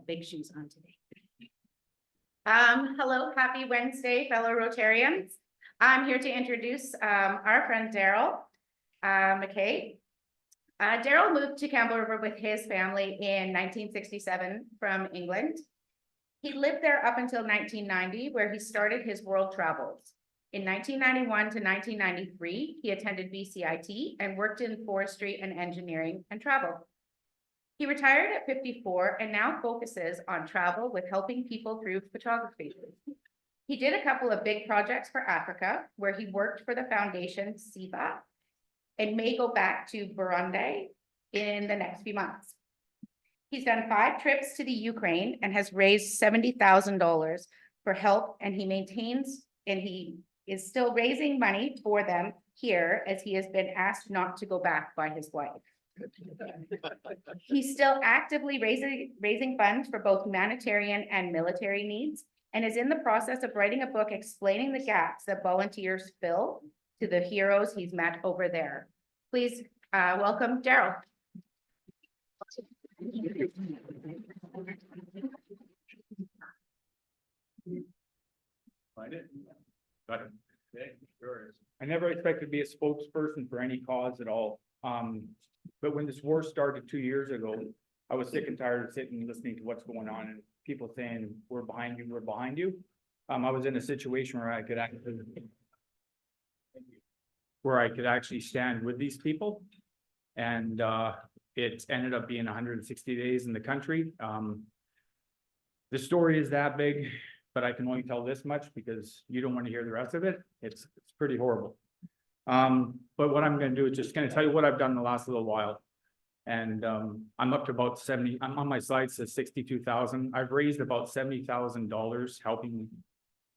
got big shoes on today. Hello, happy Wednesday, fellow Rotarians. I'm here to introduce our friend Daryl McKay. Daryl moved to Campbell River with his family in 1967 from England. He lived there up until 1990, where he started his world travels. In 1991 to 1993, he attended BCIT and worked in forestry and engineering and travel. He retired at 54 and now focuses on travel with helping people through photography. He did a couple of big projects for Africa, where he worked for the foundation SIVA and may go back to Burundi in the next few months. He's done 5 trips to the Ukraine and has raised $70,000 for help, and he is still raising money for them here, as he has been asked not to go back by his wife. He's still actively raising funds for both humanitarian and military needs, and is in the process of writing a book explaining the gaps that volunteers fill to the heroes he's met over there. Please welcome Daryl. Find it? Got it. Okay, sure. I never expected to be a spokesperson for any cause at all. But when this war started 2 years ago, I was sick and tired of sitting and listening to what's going on and people saying, we're behind you, we're behind you. I was in a situation where I could actually stand with these people. And it ended up being 160 days in the country. The story is that big, but I can only tell this much because you don't want to hear the rest of it. It's pretty horrible. But what I'm going to do is just going to tell you what I've done in the last little while. And I'm up to about 70, I'm on my slide says 62,000. I've raised about $70,000 helping,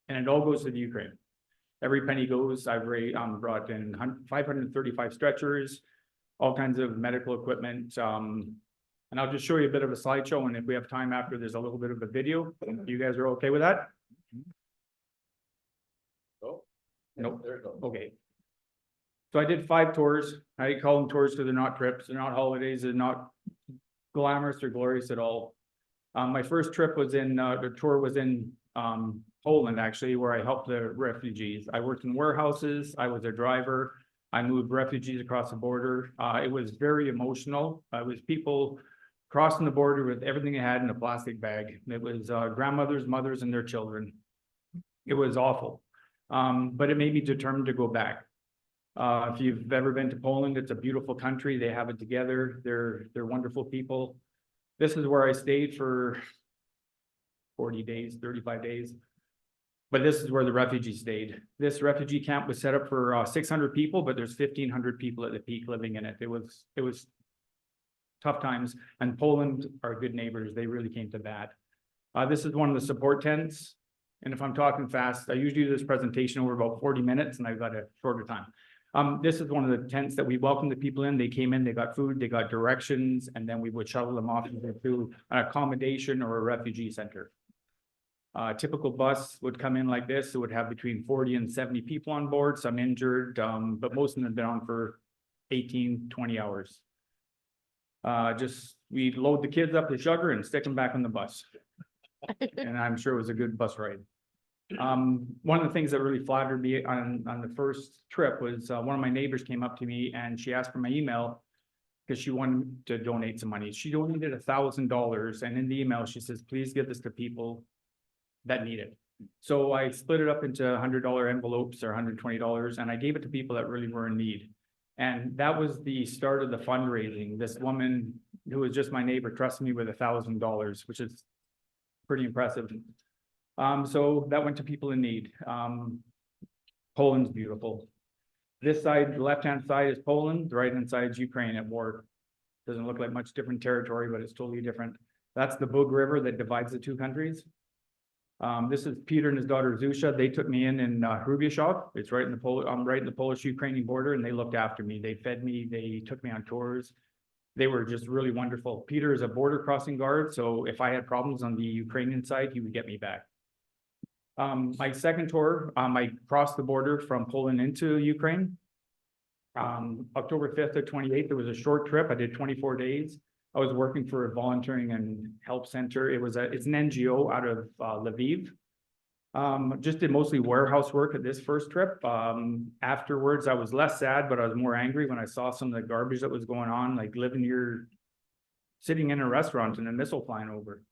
and it all goes to the Ukraine. Every penny goes. I've brought in 535 stretchers, all kinds of medical equipment. And I'll just show you a bit of a slideshow. And if we have time after, there's a little bit of a video. You guys are okay with that? Oh, no, okay. So I did 5 tours. I call them tours because they're not trips, they're not holidays, they're not glamorous or glorious at all. My first trip was the tour was in Poland, actually, where I helped the refugees. I worked in warehouses, I was their driver, I moved refugees across the border. It was very emotional. It was people crossing the border with everything they had in a plastic bag. It was grandmothers, mothers, and their children. It was awful, but it made me determined to go back. If you've ever been to Poland, it's a beautiful country. They have it together. They're wonderful people. This is where I stayed for 40 days, 35 days. But this is where the refugees stayed. This refugee camp was set up for 600 people, but there's 1,500 people at the peak living in it. It was tough times, and Poland are good neighbors. They really came to bat. This is one of the support tents. And if I'm talking fast, I usually do this presentation over about 40 minutes, and I've got a shorter time. This is one of the tents that we welcomed the people in. They came in, they got food, they got directions, and then we would shuttle them off to an accommodation or a refugee center. A typical bus would come in like this. It would have between 40 and 70 people on board, some injured, but most of them have been on for 18, 20 hours. We'd load the kids up the sugar and stick them back on the bus. And I'm sure it was a good bus ride. One of the things that really flattered me on the first trip was one of my neighbors came up to me and she asked for my email because she wanted to donate some money. She donated $1,000, and in the email she says, please give this to people that need it. So I split it up into $100 envelopes or $120, and I gave it to people that really were in need. And that was the start of the fundraising. This woman who was just my neighbor trusted me with $1,000, which is pretty impressive. So that went to people in need. Poland's beautiful. This side, the left-hand side is Poland, the right-hand side is Ukraine at war. Doesn't look like much different territory, but it's totally different. That's the Bug River that divides the 2 countries. This is Peter and his daughter Zusha. They took me in Hrubieszów. It's right in the Polish-Ukrainian border, and they looked after me. They fed me, they took me on tours. They were just really wonderful. Peter is a border crossing guard, so if I had problems on the Ukrainian side, he would get me back. My second tour, I crossed the border from Poland into Ukraine. October 5th to 28th, there was a short trip. I did 24 days. I was working for a volunteering and help center. It's an NGO out of Lviv. Just did mostly warehouse work at this first trip. Afterwards, I was less sad, but I was more angry when I saw some of the garbage that was going on, like sitting in a restaurant and a missile flying over.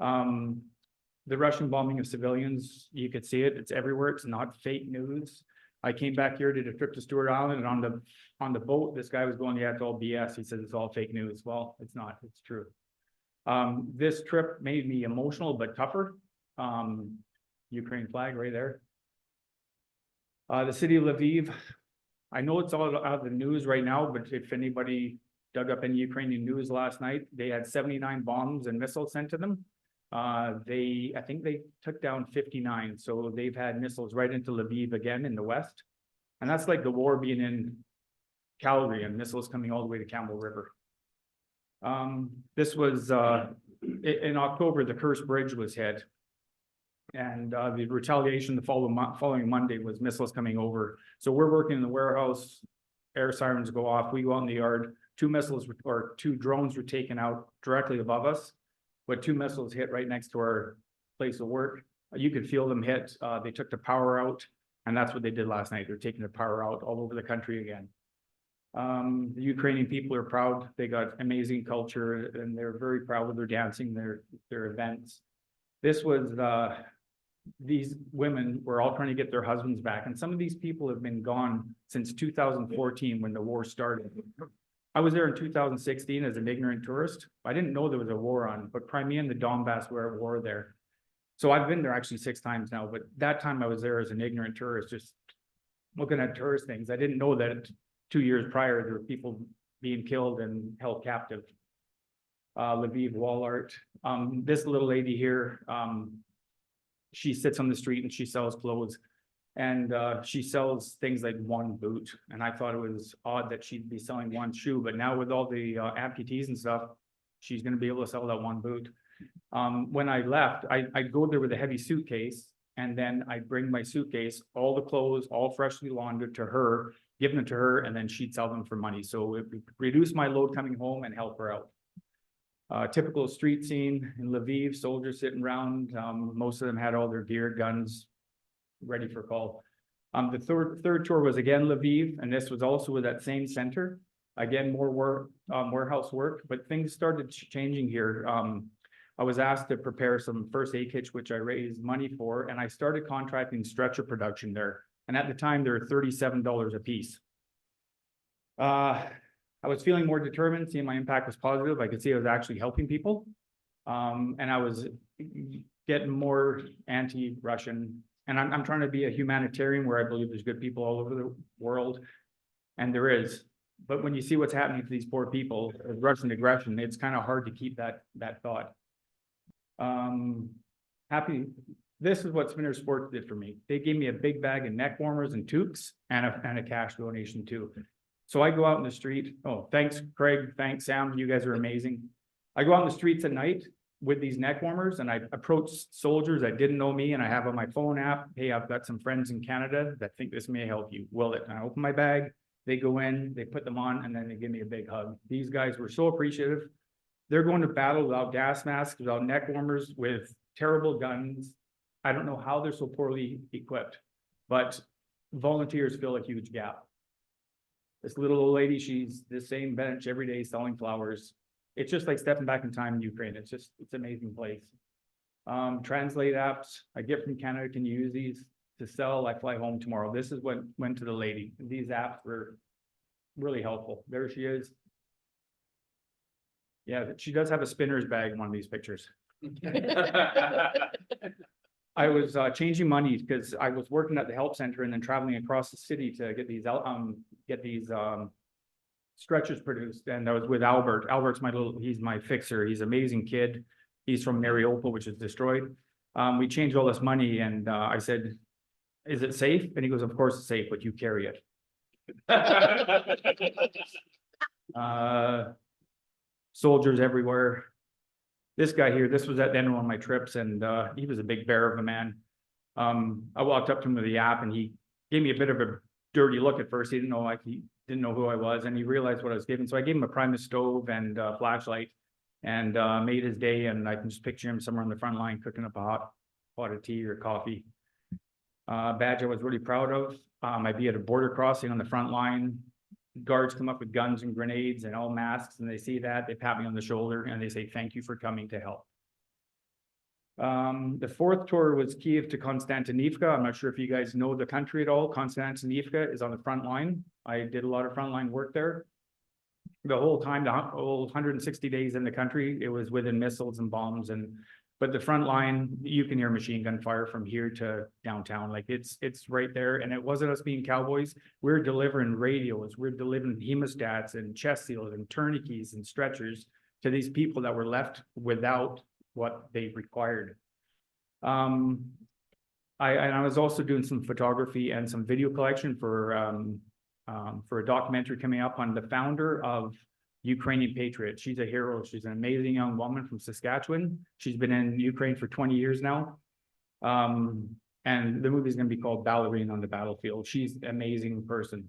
The Russian bombing of civilians, you could see it. It's everywhere. It's not fake news. I came back here, did a trip to Stewart Island, and on the boat, this guy was going, yeah, it's all BS. He says it's all fake news. Well, it's not. It's true. This trip made me emotional, but tougher. Ukraine flag right there. The city of Lviv. I know it's all out of the news right now, but if anybody dug up any Ukrainian news last night, they had 79 bombs and missiles sent to them. I think they took down 59. So they've had missiles right into Lviv again in the west. And that's like the war being in Calgary and missiles coming all the way to Campbell River. This was in October, the Curse Bridge was hit. And the retaliation the following Monday was missiles coming over. So we're working in the warehouse, air sirens go off, we go out in the yard, two drones were taken out directly above us, but two missiles hit right next to our place of work. You could feel them hit. They took the power out, and that's what they did last night. They're taking the power out all over the country again. The Ukrainian people are proud. They got amazing culture, and they're very proud of their dancing, their events. This was these women were all trying to get their husbands back, and some of these people have been gone since 2014 when the war started. I was there in 2016 as an ignorant tourist. I didn't know there was a war on, but Crimea and the Donbass were at war there. So I've been there actually 6 times now, but that time I was there as an ignorant tourist, just looking at tourist things. I didn't know that 2 years prior there were people being killed and held captive. Lviv wall art. This little lady here, she sits on the street and she sells clothes, and she sells things like one boot. And I thought it was odd that she'd be selling one shoe, but now with all the amputees and stuff, she's going to be able to sell that one boot. When I left, I'd go there with a heavy suitcase, and then I'd bring my suitcase, all the clothes, all freshly laundered, to her, give them to her, and then she'd sell them for money. So it reduced my load coming home and help her out. Typical street scene in Lviv, soldiers sitting around. Most of them had all their gear, guns, ready for call. The third tour was again Lviv, and this was also with that same center. Again, more work, warehouse work, but things started changing here. I was asked to prepare some first aid kits, which I raised money for, and I started contracting stretcher production there. And at the time, they were $37 a piece. I was feeling more determined, seeing my impact was positive. I could see I was actually helping people. And I was getting more anti-Russian. And I'm trying to be a humanitarian where I believe there's good people all over the world. And there is. But when you see what's happening to these poor people, Russian aggression, it's kind of hard to keep that thought. This is what Spinner Sports did for me. They gave me a big bag of neck warmers and toques and a cash donation too. So I go out in the street. Oh, thanks, Craig. Thanks, Sam. You guys are amazing. I go out in the streets at night with these neck warmers, and I approach soldiers that didn't know me, and I have on my phone app, hey, I've got some friends in Canada that think this may help you. Will it? And I open my bag, they go in, they put them on, and then they give me a big hug. These guys were so appreciative. They're going to battle without gas masks, without neck warmers, with terrible guns. I don't know how they're so poorly equipped, but volunteers fill a huge gap. This little old lady, she's the same bench every day selling flowers. It's just like stepping back in time in Ukraine. It's an amazing place. Translate apps I get from Canada, can you use these to sell? I fly home tomorrow. This is what went to the lady. These apps were really helpful. There she is. Yeah, she does have a spinner's bag in one of these pictures. I was changing money because I was working at the help center and then traveling across the city to get these stretchers produced. And I was with Albert. Albert's he's my fixer. He's an amazing kid. He's from Mariupol, which is destroyed. We changed all this money, and I said, is it safe? And he goes, of course it's safe, but you carry it. Soldiers everywhere. This guy here, this was at the end of one of my trips, and he was a big bear of a man. I walked up to him with the app, and he gave me a bit of a dirty look at first. He didn't know, like, didn't know who I was, and he realized what I was giving. So I gave him a Primus stove and a flashlight, and made his day. And I can just picture him somewhere on the front line cooking up a hot pot of tea or coffee. Badge I was really proud of. I'd be at a border crossing on the front line. Guards come up with guns and grenades and all masks, and they see that, they pat me on the shoulder and they say, "Thank you for coming to help." The fourth tour was Kiev to Konstantinivka. I'm not sure if you guys know the country at all. Konstantinivka is on the front line. I did a lot of frontline work there. The whole time, the whole 160 days in the country, it was within missiles and bombs, but the front line, you can hear machine gun fire from here to downtown. Like it's right there. And it wasn't us being cowboys. We're delivering radios, we're delivering hemostats and chest seals and tourniquets and stretchers to these people that were left without what they required. I was also doing some photography and some video collection for a documentary coming up on the founder of Ukrainian Patriot. She's a hero. She's an amazing young woman from Saskatchewan. She's been in Ukraine for 20 years now. And the movie is going to be called Ballerina on the Battlefield. She's an amazing person.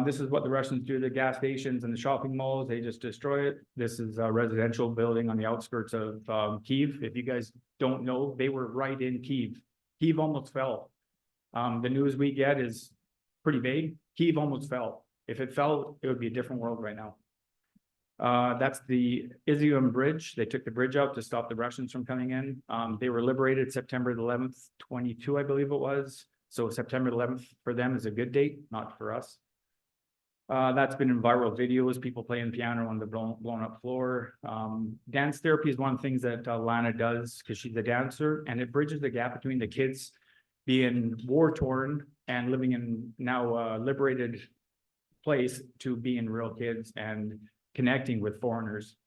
This is what the Russians do to the gas stations and the shopping malls. They just destroy it. This is a residential building on the outskirts of Kyiv. If you guys don't know, they were right in Kyiv. Kyiv almost fell. The news we get is pretty vague. Kyiv almost fell. If it fell, it would be a different world right now. That's the Izium Bridge. They took the bridge out to stop the Russians from coming in. They were liberated September 11th, 22, I believe it was. So September 11th for them is a good date, not for us. That's been in viral videos, people playing piano on the blown up floor. Dance therapy is one of the things that Lana does because she's a dancer, and it bridges the gap between the kids being war torn and living in now a liberated place to being real kids and connecting with foreigners.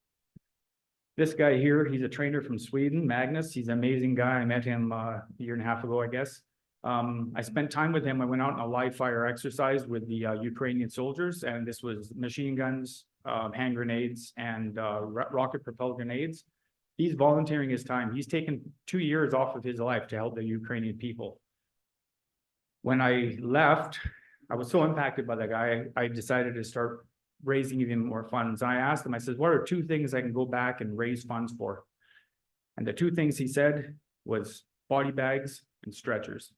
This guy here, he's a trainer from Sweden, Magnus. He's an amazing guy. I met him a year and a half ago, I guess. I spent time with him. I went out on a live fire exercise with the Ukrainian soldiers, and this was machine guns, hand grenades, and rocket propelled grenades. He's volunteering his time. He's taken 2 years off of his life to help the Ukrainian people. When I left, I was so impacted by that guy, I decided to start raising even more funds. I asked him, I said, what are 2 things I can go back and raise funds for? And the 2 things he said was body bags and stretchers.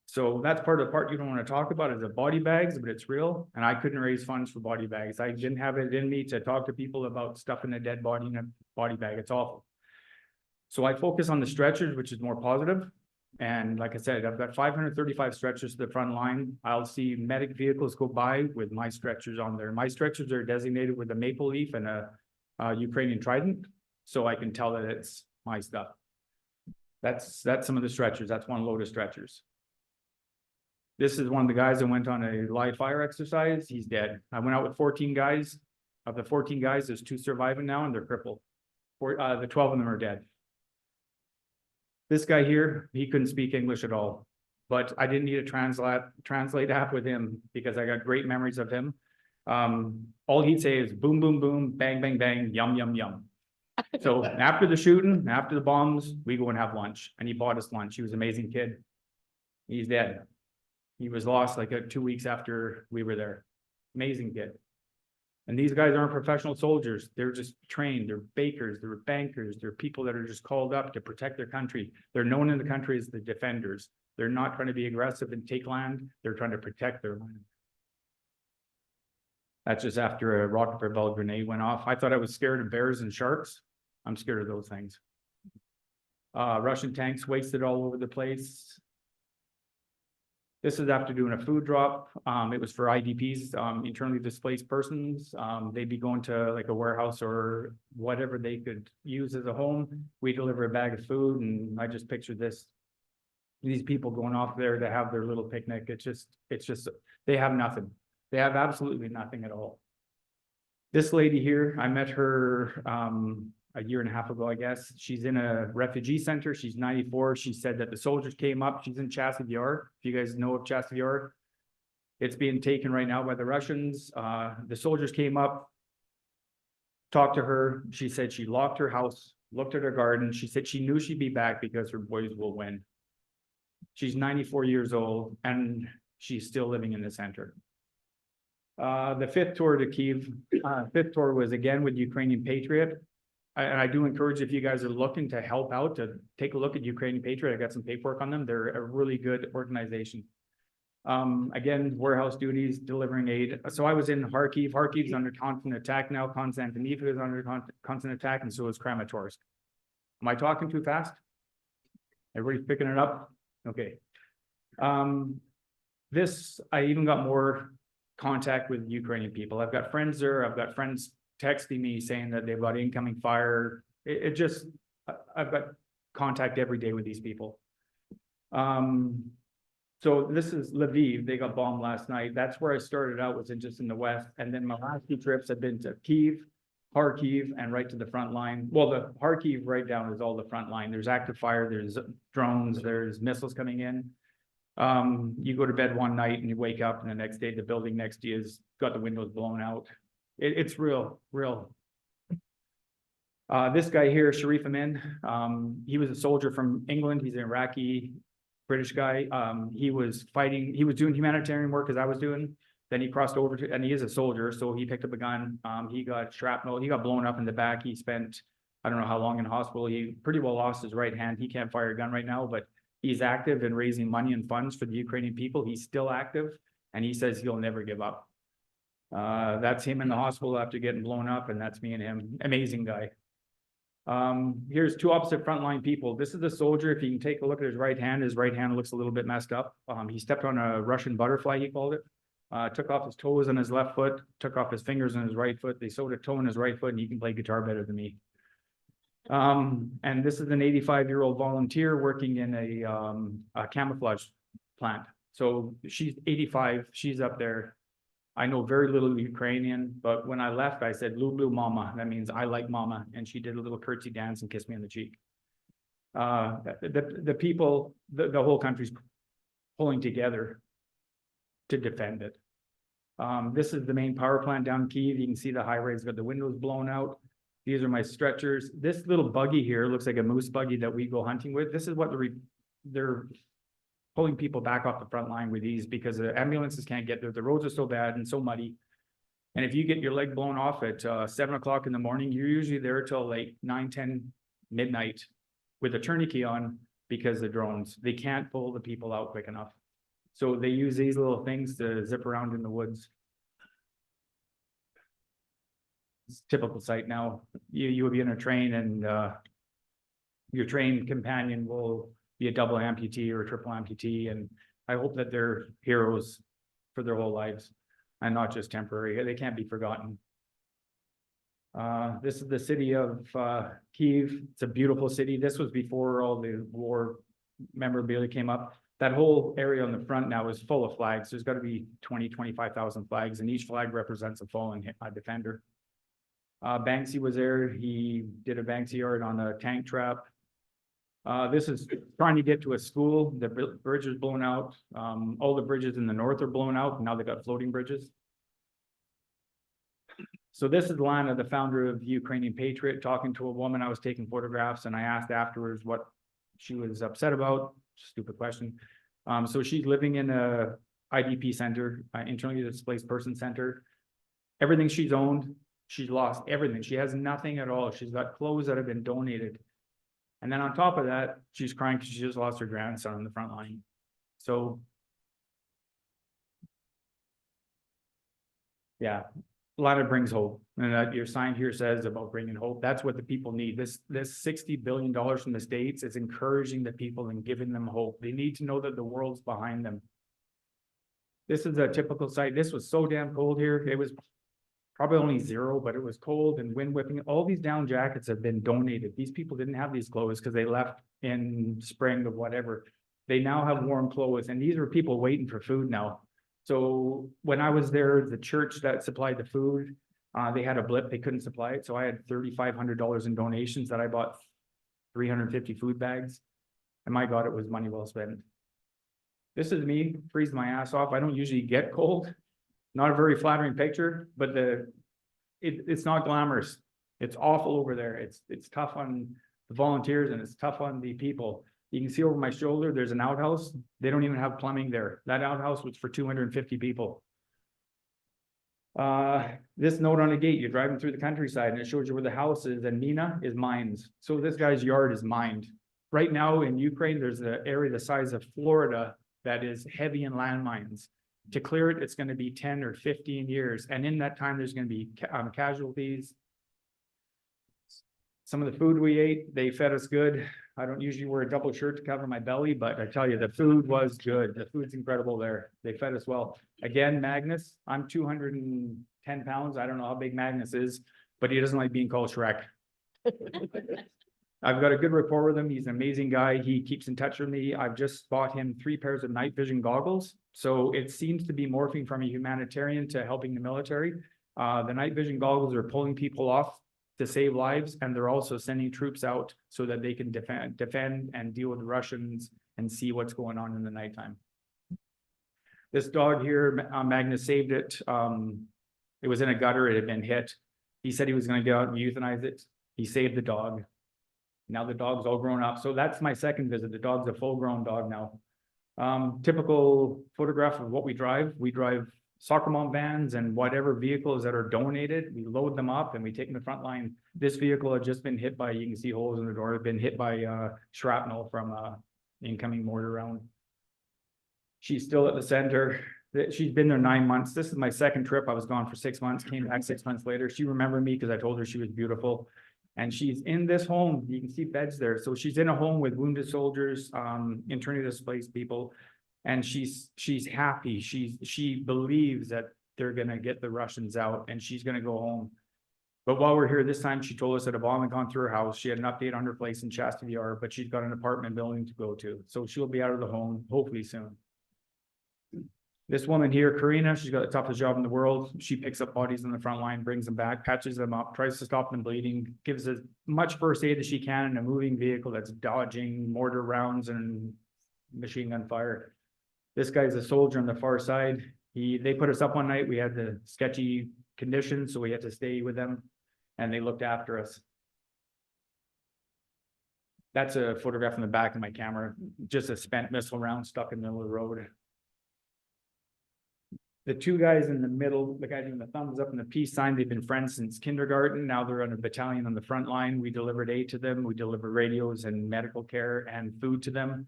So that's part of the part you don't want to talk about is the body bags, but it's real. And I couldn't raise funds for body bags. I didn't have it in me to talk to people about stuffing a dead body in a body bag. It's awful. So I focus on the stretchers, which is more positive. And like I said, I've got 535 stretchers to the front line. I'll see medic vehicles go by with my stretchers on there. My stretchers are designated with a maple leaf and a Ukrainian trident, so I can tell that it's my stuff. That's some of the stretchers. That's one load of stretchers. This is one of the guys that went on a live fire exercise. He's dead. I went out with 14 guys. Of the 14 guys, there's 2 surviving now, and they're crippled. The 12 of them are dead. This guy here, he couldn't speak English at all, but I didn't need a translate app with him because I got great memories of him. All he'd say is boom, boom, boom, bang, bang, bang, yum, yum, yum. So after the shooting, after the bombs, we go and have lunch, and he bought us lunch. He was an amazing kid. He's dead. He was lost like 2 weeks after we were there. Amazing kid. And these guys aren't professional soldiers. They're just trained. They're bakers. They're bankers. They're people that are just called up to protect their country. They're known in the country as the defenders. They're not trying to be aggressive and take land. They're trying to protect their land. That's just after a rocket propelled grenade went off. I thought I was scared of bears and sharks. I'm scared of those things. Russian tanks wasted all over the place. This is after doing a food drop. It was for IDPs, internally displaced persons. They'd be going to like a warehouse or whatever they could use as a home. We deliver a bag of food, and I just pictured this. These people going off there to have their little picnic. It's just, they have nothing. They have absolutely nothing at all. This lady here, I met her a year and a half ago, I guess. She's in a refugee center. She's 94. She said that the soldiers came up. She's in Chasiv-Yar. If you guys know of Chasiv-Yar, it's being taken right now by the Russians. The soldiers came up, talked to her. She said she locked her house, looked at her garden. She said she knew she'd be back because her boys will win. She's 94 years old, and she's still living in the center. The fifth tour to Kyiv, fifth tour was again with Ukrainian Patriot. And I do encourage, if you guys are looking to help out, to take a look at Ukrainian Patriot. I got some paperwork on them. They're a really good organization. Again, warehouse duties, delivering aid. So I was in Kharkiv. Kharkiv's under constant attack now. Konstantinivka is under constant attack, and so is Kramatorsk. Am I talking too fast? Everybody's picking it up? Okay. I even got more contact with Ukrainian people. I've got friends there. I've got friends texting me saying that they've got incoming fire. I've got contact every day with these people. So this is Lviv. They got bombed last night. That's where I started out, was just in the west. And then my last two trips have been to Kyiv, Kharkiv, and right to the front line. Well, the Kharkiv right down is all the front line. There's active fire, there's drones, there's missiles coming in. You go to bed one night and you wake up, and the next day the building next to you has got the windows blown out. It's real. This guy here, Sharif Amin, he was a soldier from England. He's an Iraqi British guy. He was doing humanitarian work as I was doing. Then he crossed over to, and he is a soldier, so he picked up a gun. He got shrapnel. He got blown up in the back. He spent, I don't know how long in hospital. He pretty well lost his right hand. He can't fire a gun right now, but he's active in raising money and funds for the Ukrainian people. He's still active, and he says he'll never give up. That's him in the hospital after getting blown up, and that's me and him. Amazing guy. Here's two opposite frontline people. This is the soldier. If you can take a look at his right hand looks a little bit messed up. He stepped on a Russian butterfly, he called it. Took off his toes on his left foot, took off his fingers on his right foot. They sewed a toe in his right foot, and he can play guitar better than me. And this is an 85-year-old volunteer working in a camouflage plant. So she's 85, she's up there. I know very little Ukrainian, but when I left, I said, "Lublю mama." That means I like mama. And she did a little curtsy dance and kissed me on the cheek. The people, the whole country's pulling together to defend it. This is the main power plant down in Kyiv. You can see the high rise got the windows blown out. These are my stretchers. This little buggy here looks like a moose buggy that we go hunting with. This is what they're pulling people back off the front line with these, because the ambulances can't get there. The roads are so bad and so muddy. And if you get your leg blown off at 7 o'clock in the morning, you're usually there till like 9, 10, midnight with a tourniquet on, because the drones, they can't pull the people out quick enough. So they use these little things to zip around in the woods. It's a typical site now. You will be in a train, and your train companion will be a double amputee or a triple amputee, and I hope that they're heroes for their whole lives and not just temporary. They can't be forgotten. This is the city of Kyiv. It's a beautiful city. This was before all the war memorabilia came up. That whole area on the front now is full of flags. There's got to be 20, 25,000 flags, and each flag represents a fallen defender. Banksy was there. He did a Banksy art on a tank trap. This is trying to get to a school. The bridge is blown out. All the bridges in the north are blown out, and now they got floating bridges. So this is Lana, the founder of Ukrainian Patriot, talking to a woman. I was taking photographs, and I asked afterwards what she was upset about. Stupid question. So she's living in a IDP center, internally displaced person center. Everything she's owned, she's lost everything. She has nothing at all. She's got clothes that have been donated. And then on top of that, she's crying because she just lost her grandson on the front line. So, yeah, a lot of brings hope. And your sign here says about bringing hope. That's what the people need. This $60 billion from the States is encouraging the people and giving them hope. They need to know that the world's behind them. This is a typical site. This was so damn cold here. It was probably only 0, but it was cold and wind whipping. All these down jackets have been donated. These people didn't have these clothes because they left in spring of whatever. They now have warm clothes, and these are people waiting for food now. So when I was there, the church that supplied the food, they had a blip. They couldn't supply it. So I had $3,500 in donations that I bought 350 food bags. And my God, it was money well spent. This is me freezing my ass off. I don't usually get cold. Not a very flattering picture, but it's not glamorous. It's awful over there. It's tough on the volunteers, and it's tough on the people. You can see over my shoulder, there's an outhouse. They don't even have plumbing there. That outhouse was for 250 people. This note on the gate, you're driving through the countryside and it shows you where the house is, and Mina is mined. So this guy's yard is mined. Right now in Ukraine, there's an area the size of Florida that is heavy in landmines. To clear it, it's gonna be 10 or 15 years, and in that time, there's gonna be casualties. Some of the food we ate, they fed us good. I don't usually wear a double shirt to cover my belly, but I tell you, the food was good. The food's incredible there. They fed us well. Again, Magnus, I'm 210 pounds. I don't know how big Magnus is, but he doesn't like being called Shrek. I've got a good rapport with him. He's an amazing guy. He keeps in touch with me. I've just bought him 3 pairs of night vision goggles. So it seems to be morphing from a humanitarian to helping the military. The night vision goggles are pulling people off to save lives, and they're also sending troops out so that they can defend and deal with the Russians and see what's going on in the nighttime. This dog here, Magnus saved it. It was in a gutter. It had been hit. He said he was going to go out and euthanize it. He saved the dog. Now the dog's all grown up. So that's my second visit. The dog's a full-grown dog now. Typical photograph of what we drive. We drive soccer mom vans and whatever vehicles that are donated. We load them up and we take them to the front line. This vehicle had just been hit by, you can see holes in the door, had been hit by shrapnel from incoming mortar round. She's still at the center. She's been there 9 months. This is my second trip. I was gone for 6 months, came back 6 months later. She remembered me because I told her she was beautiful. And she's in this home. You can see beds there. So she's in a home with wounded soldiers, internally displaced people. And she's happy. She believes that they're gonna get the Russians out and she's gonna go home. But while we're here this time, she told us that a bomb had gone through her house. She had an update on her place in Shasta VR, but she's got an apartment building to go to. So she'll be out of the home hopefully soon. This woman here, Karina, she's got the toughest job in the world. She picks up bodies on the front line, brings them back, patches them up, tries to stop them bleeding, gives as much first aid as she can in a moving vehicle that's dodging mortar rounds and machine gun fire. This guy's a soldier on the far side. They put us up one night. We had the sketchy conditions, so we had to stay with them, and they looked after us. That's a photograph in the back of my camera, just a spent missile round stuck in the middle of the road. The 2 guys in the middle, the guys in the thumbs up and the peace sign, they've been friends since kindergarten. Now they're on a battalion on the front line. We delivered aid to them. We deliver radios and medical care and food to them.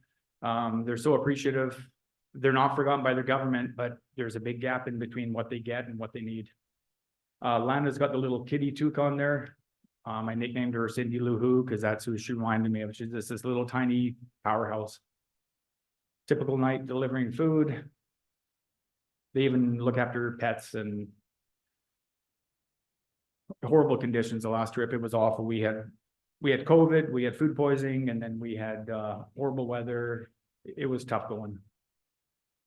They're so appreciative. They're not forgotten by their government, but there's a big gap in between what they get and what they need. Lana's got the little kitty toque on there. I nicknamed her Cindy Lou Who because that's who she reminded me of. She's just this little tiny powerhouse. Typical night delivering food. They even look after pets and horrible conditions. The last trip, it was awful. We had COVID, we had food poisoning, and then we had horrible weather. It was tough going.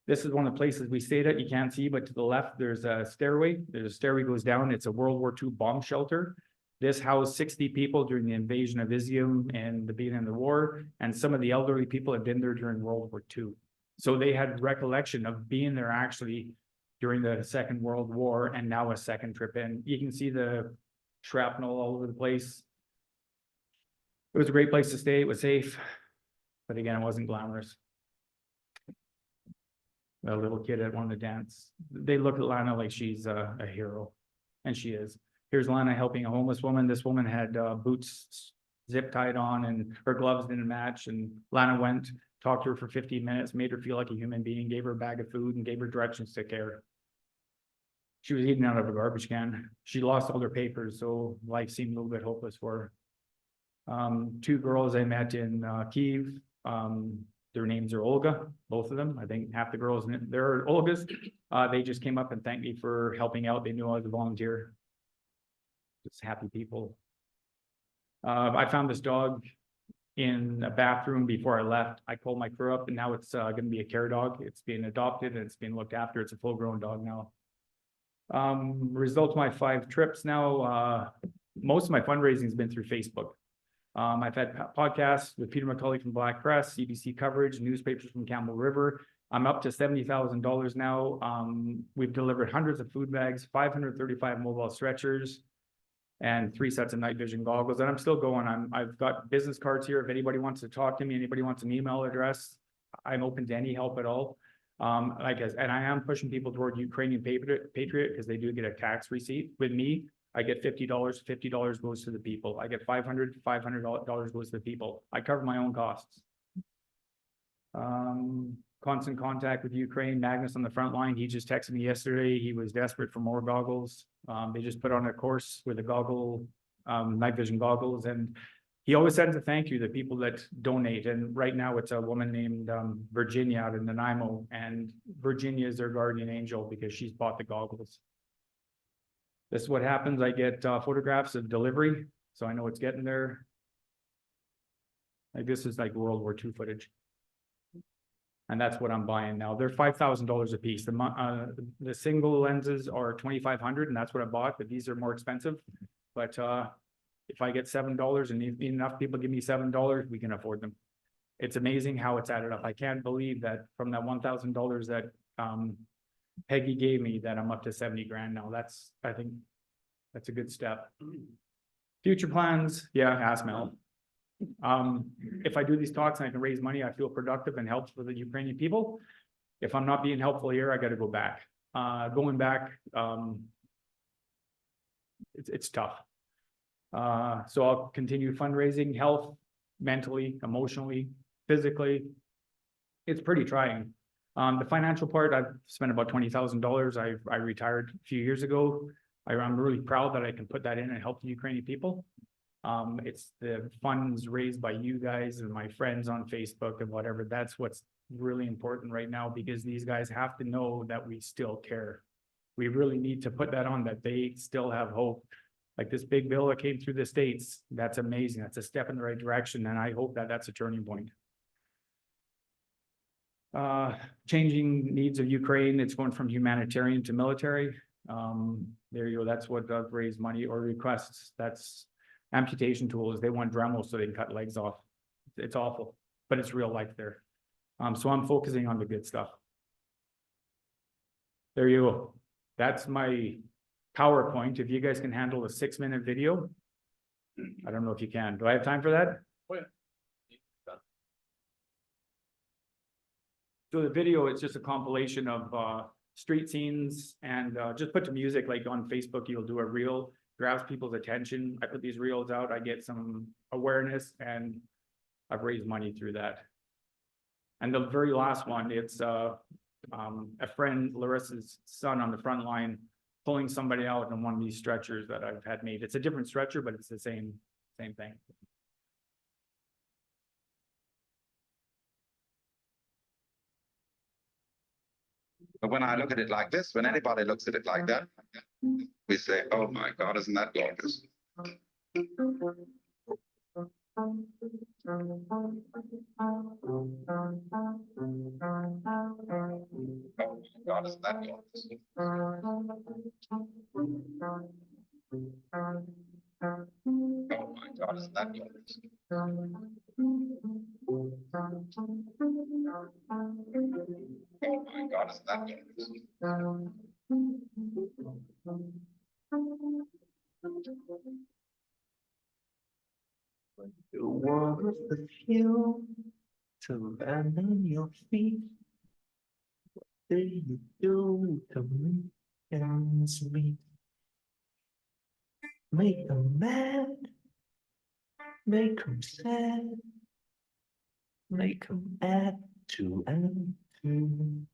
This is one of the places we stayed at. You can't see, but to the left, there's a stairway. There's a stairway goes down. It's a World War II bomb shelter. This housed 60 people during the invasion of Izium and the beginning of the war. And some of the elderly people had been there during World War II. So they had recollection of being there actually during the Second World War and now a second trip in. You can see the shrapnel all over the place. It was a great place to stay. It was safe, but again, it wasn't glamorous. A little kid that wanted to dance. They look at Lana like she's a hero, and she is. Here's Lana helping a homeless woman. This woman had boots zip tied on and her gloves didn't match. And Lana went, talked to her for 15 minutes, made her feel like a human being, gave her a bag of food and gave her directions to care. She was eating out of a garbage can. She lost all her papers, so life seemed a little bit hopeless for her. 2 girls I met in Kyiv. Their names are Olga, both of them. I think half the girls, they're Olgas. They just came up and thanked me for helping out. They knew I was a volunteer. Just happy people. I found this dog in a bathroom before I left. I called my crew up and now it's going to be a care dog. It's being adopted and it's being looked after. It's a full-grown dog now. Result of my 5 trips now, most of my fundraising has been through Facebook. I've had podcasts with Peter McCulley from Black Press, CBC coverage, newspapers from Campbell River. I'm up to $70,000 now. We've delivered hundreds of food bags, 535 mobile stretchers, and 3 sets of night vision goggles. And I'm still going. I've got business cards here. If anybody wants to talk to me, anybody wants an email address, I'm open to any help at all. And I am pushing people toward Ukrainian Patriot, because they do get a tax receipt. With me, I get $50, $50 goes to the people. I get $500 goes to the people. I cover my own costs. Constant contact with Ukraine. Magnus on the front line, he just texted me yesterday. He was desperate for more goggles. They just put on a course with a night vision goggles, and he always sends a thank you to people that donate. And right now it's a woman named Virginia out in Nanaimo, and Virginia is their guardian angel because she's bought the goggles. This is what happens. I get photographs of delivery, so I know it's getting there. Like this is like World War II footage. And that's what I'm buying now. They're $5,000 a piece. The single lenses are $2,500, and that's what I bought, but these are more expensive. But if I get $7 and if enough people give me $7, we can afford them. It's amazing how it's added up. I can't believe that from that $1,000 that Peggy gave me, that I'm up to 70 grand now. I think that's a good step. Future plans, yeah, ask Mel. If I do these talks and I can raise money, I feel productive and helpful for the Ukrainian people. If I'm not being helpful here, I got to go back. Going back, it's tough. So I'll continue fundraising, health, mentally, emotionally, physically. It's pretty trying. The financial part, I've spent about $20,000. I retired a few years ago. I'm really proud that I can put that in and help the Ukrainian people. It's the funds raised by you guys and my friends on Facebook and whatever. That's what's really important right now, because these guys have to know that we still care. We really need to put that on, that they still have hope. Like this big bill that came through the States, that's amazing. That's a step in the right direction. And I hope that that's a turning point. Changing needs of Ukraine. It's going from humanitarian to military. There you go. That's what I've raised money or requests. That's amputation tools. They want Dremel so they can cut legs off. It's awful, but it's real life there. So I'm focusing on the good stuff. There you go. That's my PowerPoint. If you guys can handle a 6-minute video, I don't know if you can. Do I have time for that? Oh, yeah. So the video is just a compilation of street scenes, and just put to music. Like on Facebook, you'll do a reel, grabs people's attention. I put these reels out, I get some awareness, and I've raised money through that. And the very last one, it's a friend, Larissa's son on the front line, pulling somebody out in one of these stretchers that I've had made. It's a different stretcher, but it's the same thing. But when I look at it like this, when anybody looks at it like that, we say, oh my God, isn't that gorgeous? Oh my God, isn't that gorgeous? Oh my God, isn't that gorgeous? Oh my God, isn't that gorgeous? You want the fuel to land on your feet. What do you do to me and me? Make them mad, make them sad, make them add to and to.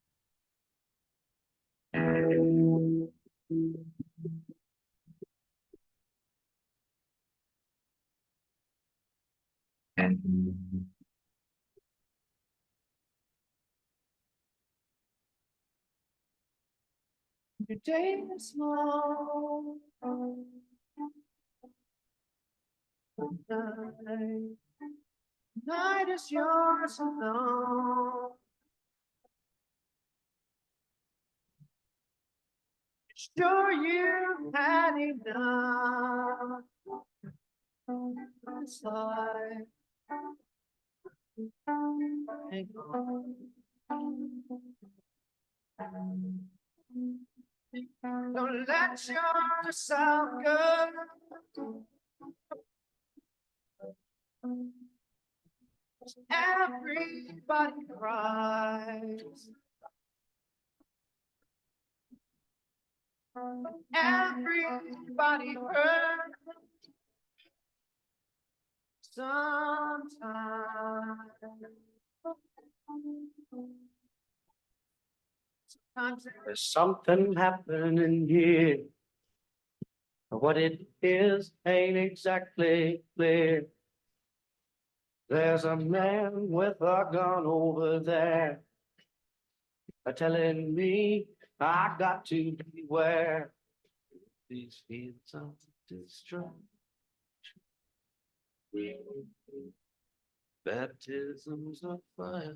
Your day is long. Night is yours alone. Sure you've had enough. It's like hang on. Don't let yourself go. Everybody cries. Everybody hurt. Sometimes. There's something happening here. But what it is ain't exactly clear. There's a man with a gun over there, telling me I got to beware. These fields of destruction, baptisms of fire.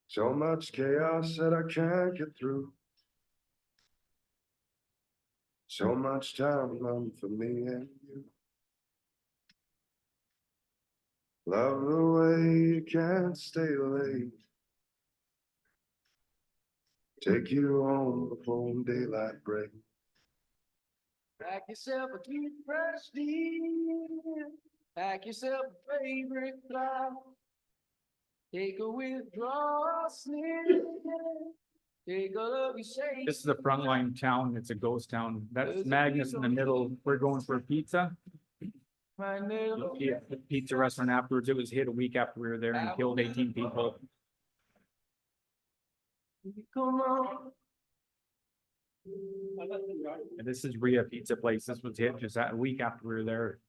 So much chaos that I can't get through. So much time run for me and you. Love the way you can't stay late. Take you home before daylight breaks. Pack yourself a toothbrush, dear. Pack yourself a favorite flower. Take a withdrawal slip. Take a look and say. This is a frontline town. It's a ghost town. That's Magnus in the middle. We're going for pizza. My name. Yeah, the pizza restaurant afterwards. It was hit a week after we were there and killed 18 people. Come on. And this is Rhea Pizza Place. This was hit just a week after we were there.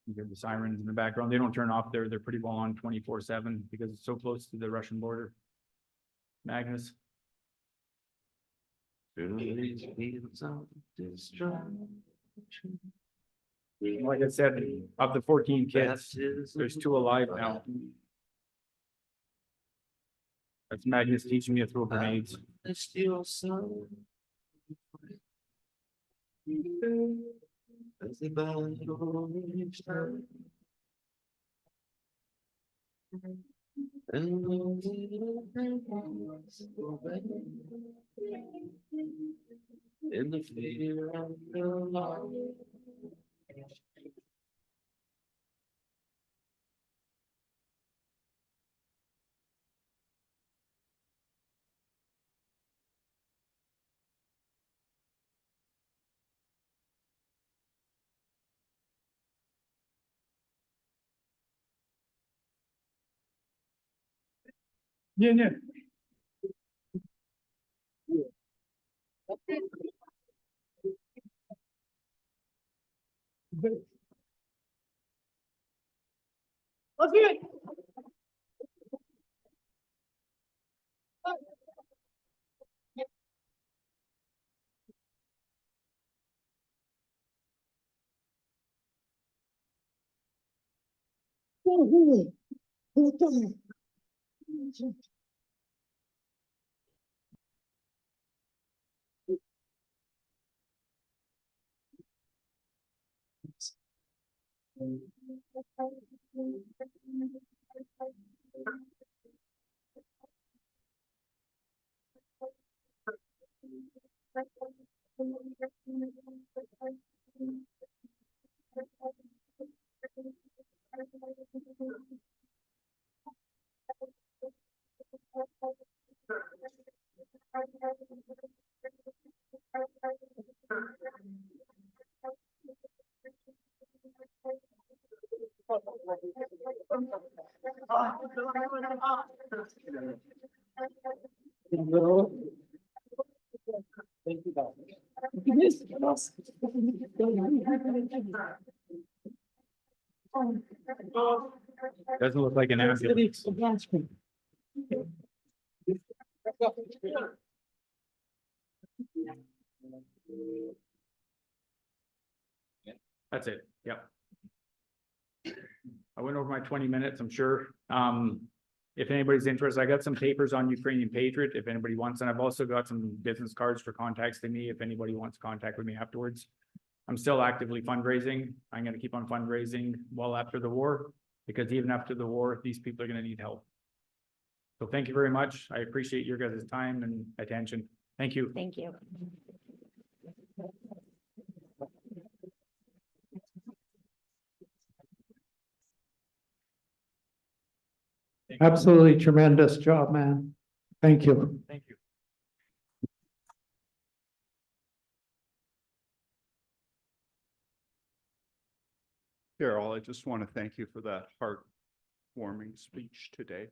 You hear the sirens in the background. They don't turn off there. They're pretty well on 24/7 because it's so close to the Russian border. Magnus. Through these fields of destruction. Like I said, of the 14 kids, there's 2 alive now. That's Magnus teaching me to throw grenades. It's still sun. As the battle reached out. And the little things away. In the fear of the light. Yeah, yeah. Okay. Doesn't look like an ambulance. That's it. Yep. I went over my 20 minutes, I'm sure. If anybody's interested, I got some papers on Ukrainian Patriot, if anybody wants, and I've also got some business cards for contacts to me, if anybody wants to contact with me afterwards. I'm still actively fundraising. I'm gonna keep on fundraising well after the war, because even after the war, these people are gonna need help. So thank you very much. I appreciate your guys' time and attention. Thank you. Thank you. Absolutely tremendous job, man. Thank you. Thank you. Carol, I just want to thank you for that heartwarming speech today.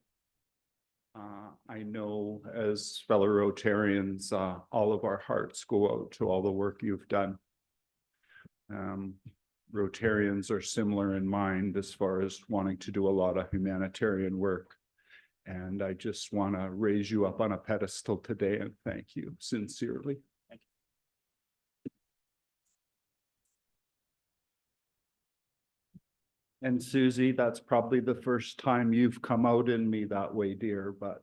I know as fellow Rotarians, all of our hearts go out to all the work you've done. Rotarians are similar in mind as far as wanting to do a lot of humanitarian work. And I just want to raise you up on a pedestal today and thank you sincerely. Thank you. And Susie, that's probably the first time you've come out in me that way, dear, but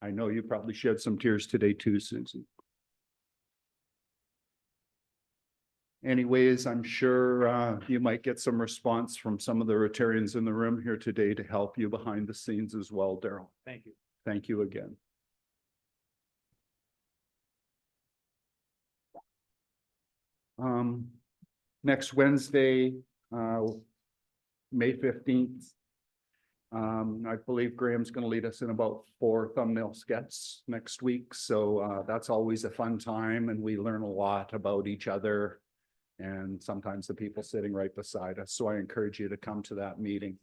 I know you probably shed some tears today too, Susie. Anyways, I'm sure you might get some response from some of the Rotarians in the room here today to help you behind the scenes as well, Daryl. Thank you. Thank you again. Next Wednesday, May 15th. I believe Graham's going to lead us in about 4 thumbnail sketches next week. So that's always a fun time and we learn a lot about each other and sometimes the people sitting right beside us. So I encourage you to come to that meeting.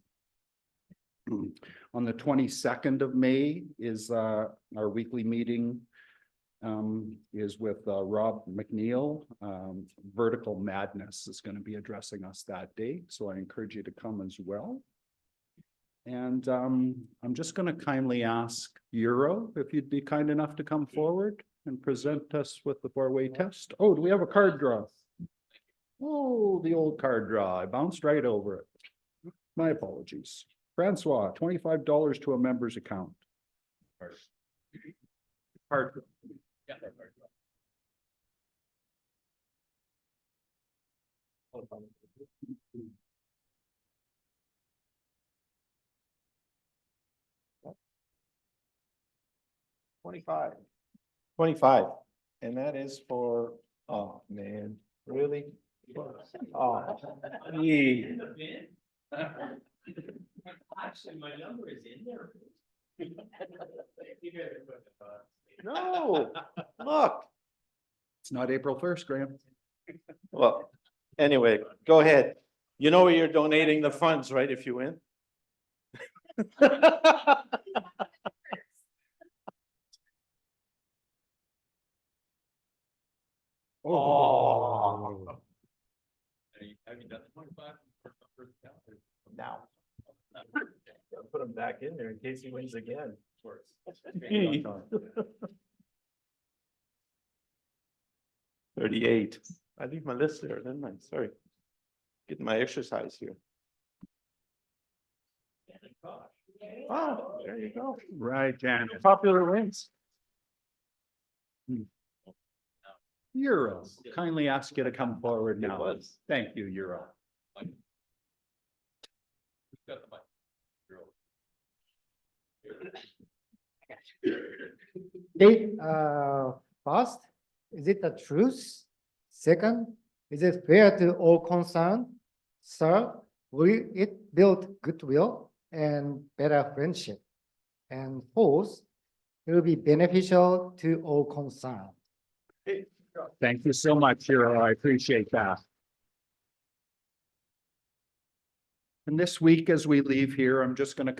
On the 22nd of May is our weekly meeting is with Rob McNeil. Vertical Madness is going to be addressing us that day. So I encourage you to come as well. And I'm just going to kindly ask Euro if you'd be kind enough to come forward and present us with the 4-way test. Oh, do we have a card draw? Oh, the old card draw. I bounced right over it. My apologies. Francois, $25 to a member's account. Card. Yeah, card draw. 25. 25, and that is for, oh, man, really? Oh, gee. Actually, my number is in there. No, look. It's not April 1st, Graham. Well, anyway, go ahead. You know where you're donating the funds, right, if you win? Oh. Have you done 25? Now. Put him back in there in case he wins again. 38. I leave my list there, didn't I? Sorry. Getting my exercise here. Oh, there you go. Right, Jan. Popular wins. Euro, kindly ask you to come forward now. was. Thank you, Euro. Okay, first, is it the truth? Second, is it fair to all concerned? Third, will it build goodwill and better friendship? And fourth, it will be beneficial to all concerned. Thank you so much, Euro. I appreciate that. And this week, as we leave here, I'm just going to